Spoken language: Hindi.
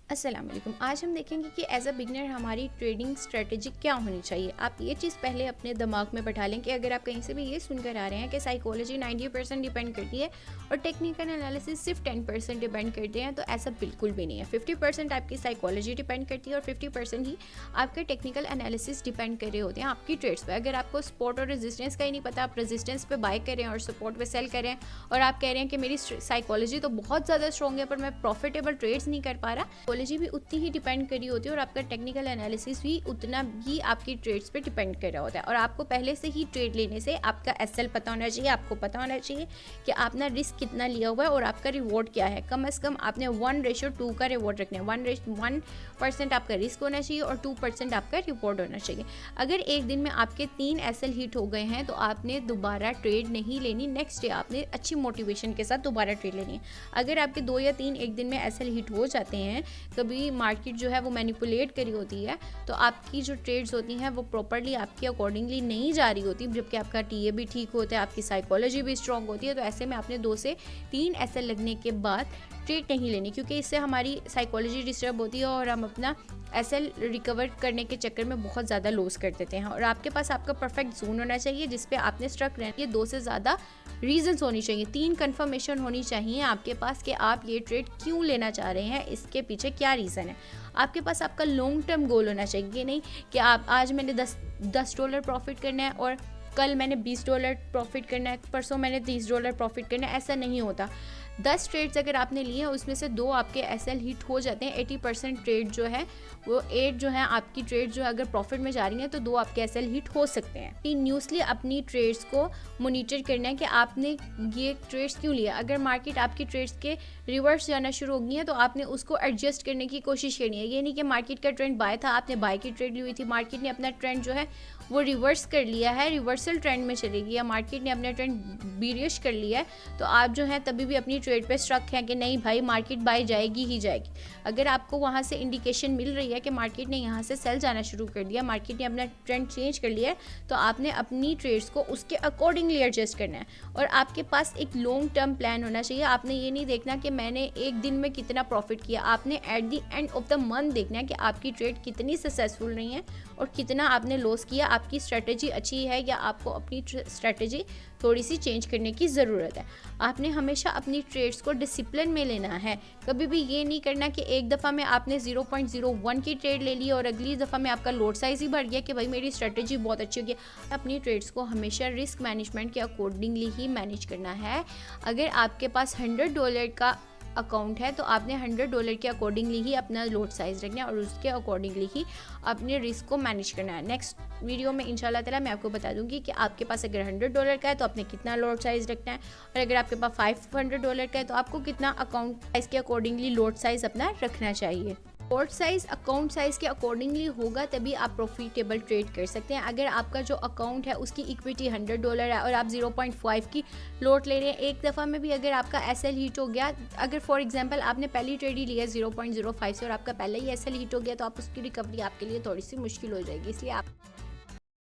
अस्सलाम वालेकुम। आज हम देखेंगे कि एज अ बिगनर हमारी ट्रेडिंग स्ट्रेटजी क्या होनी चाहिए। आप ये चीज़ पहले अपने दिमाग में बैठा लें कि अगर आप कहीं से भी ये सुनकर आ रहे हैं कि साइकोलॉजी 90% डिपेंड करती है और टेक्निकल एनालिसिस सिर्फ 10% डिपेंड करते हैं, तो ऐसा बिल्कुल भी नहीं है। 50% आपकी साइकोलॉजी डिपेंड करती है और 50% ही आपके टेक्निकल एनालिसिस डिपेंड कर रहे होते हैं आपकी ट्रेड्स पर। अगर आपको सपोर्ट और रेजिस्टेंस का ही नहीं पता, आप रेजिस्टेंस पे बाय करें और सपोर्ट पे सेल करें और आप कह रहे हैं कि मेरी साइकोलॉजी तो बहुत ज़्यादा स्ट्रॉन्ग है पर मैं प्रॉफिटेबल ट्रेड्स नहीं कर पा रहा, साइकोलॉजी भी उतनी ही डिपेंड करी होती है और आपका टेक्निकल एनालिसिस भी उतना ही आपकी ट्रेड्स पे डिपेंड कर रहा होता है। और आपको पहले से ही ट्रेड लेने से आपका एसएल पता होना चाहिए, आपको पता होना चाहिए कि आपने रिस्क कितना लिया हुआ है और आपका रिवॉर्ड क्या है। कम से कम आपने 1:2 का रिवॉर्ड रखना है। 1% आपका रिस्क होना चाहिए और 2% आपका रिवॉर्ड होना चाहिए। अगर एक दिन में आपके 3 एसएल हिट हो गए हैं तो आपने दोबारा ट्रेड नहीं लेनी, नेक्स्ट डे आपने अच्छी मोटिवेशन के साथ दोबारा ट्रेड लेनी है। अगर आपके 2 या 3 एक दिन में एसएल हिट हो जाते हैं, कभी मार्केट जो है वो मैनिपुलेट करी होती है, तो आपकी जो ट्रेड्स होती हैं वो प्रॉपर्ली आपकी अकॉर्डिंगली नहीं जा रही होती, जबकि आपका टीए भी ठीक होता है, आपकी साइकोलॉजी भी स्ट्रांग होती है। तो ऐसे में आपने 2 से 3 एसएल लगने के बाद ट्रेड नहीं लेनी, क्योंकि इससे हमारी साइकोलॉजी डिस्टर्ब होती है और हम अपना एसएल रिकवर करने के चक्कर में बहुत ज़्यादा लॉस कर देते हैं। और आपके पास आपका परफेक्ट जोन होना चाहिए जिस पे आपने स्ट्रक रहना है। 2 से ज़्यादा रीजंस होनी चाहिए, 3 कंफर्मेशन होनी चाहिए आपके पास कि आप ये ट्रेड क्यों लेना चाह रहे हैं, इसके पीछे क्या रीज़न है। आपके पास आपका लॉन्ग टर्म गोल होना चाहिए, ये नहीं कि आप आज मैंने $10 प्रॉफिट करना है और कल मैंने $20 प्रॉफिट करना है, परसों मैंने $30 प्रॉफिट करना है। ऐसा नहीं होता। 10 ट्रेड्स अगर आपने लिए हैं उसमें से 2 आपके एसएल हिट हो जाते हैं, 80% ट्रेड जो है वो 8 जो है आपकी ट्रेड जो है अगर प्रॉफिट में जा रही हैं तो 2 आपके एसएल हिट हो सकते हैं। कंटिन्यूसली अपनी ट्रेड्स को मॉनिटर करना है कि आपने ये ट्रेड्स क्यों लिया। अगर मार्केट आपकी ट्रेड्स के रिवर्स जाना शुरू हो गई है तो आपने उसको एडजस्ट करने की कोशिश करनी है। ये नहीं कि मार्केट का ट्रेंड बाय था, आपने बाय की ट्रेड ली हुई थी, मार्केट ने अपना ट्रेंड जो है वो रिवर्स कर लिया है, रिवर्सल ट्रेंड में चलेगी, या मार्केट ने अपना ट्रेंड बीरिश कर लिया है तो आप जो है तभी भी अपनी ट्रेड पे स्ट्रक हैं कि नहीं भाई मार्केट बाय जाएगी ही जाएगी। अगर आपको वहाँ से इंडिकेशन मिल रही है कि मार्केट ने यहाँ से सेल जाना शुरू कर दिया, मार्केट ने अपना ट्रेंड चेंज कर लिया है, तो आपने अपनी ट्रेड्स को उसके अकॉर्डिंगली एडजस्ट करना है। और आपके पास एक लॉन्ग टर्म प्लान होना चाहिए। आपने ये नहीं देखना कि मैंने एक दिन में कितना प्रॉफिट किया, आपने at the end of the month देखना है कि आपकी ट्रेड कितनी सक्सेसफुल रही है और कितना आपने लॉस किया। आपकी स्ट्रेटजी अच्छी है या आपको अपनी स्ट्रेटजी थोड़ी सी चेंज करने की ज़रूरत है। आपने हमेशा अपनी ट्रेड्स को डिसिप्लिन में लेना है। कभी भी ये नहीं करना कि एक दफ़ा में आपने 0.01 की ट्रेड ले ली और अगली दफ़ा में आपका लोड साइज़ ही बढ़ गया कि भाई मेरी स्ट्रेटजी बहुत अच्छी होगी। अपनी ट्रेड्स को हमेशा रिस्क मैनेजमेंट के अकॉर्डिंगली ही मैनेज करना है। अगर आपके पास $100 का अकाउंट है तो आपने $100 के अकॉर्डिंगली ही अपना लोड साइज़ रखना है और उसके अकॉर्डिंगली ही अपने रिस्क को मैनेज करना है। नेक्स्ट वीडियो में इंशाल्लाह ताला मैं आपको बता दूंगी कि आपके पास अगर $100 का है तो आपने कितना लोड साइज़ रखना है, और अगर आपके पास $500 का है तो आपको कितना अकाउंट साइज़ के अकॉर्डिंगली लोड साइज़ अपना रखना चाहिए। लोड साइज़ अकाउंट साइज़ के अकॉर्डिंगली होगा तभी आप प्रॉफिटेबल ट्रेड कर सकते हैं। अगर आपका जो अकाउंट है उसकी इक्विटी $100 है और आप 0.5 की लोड ले रहे हैं, एक दफ़ा में भी अगर आपका एसएल हिट हो गया, अगर फॉर एग्जांपल आपने पहली ट्रेड ही लिया 0.05 से और आपका पहले ही एसएल हिट हो गया, तो आप उसकी रिकवरी आपके लिए थोड़ी सी मुश्किल हो जाएगी। इसलिए आप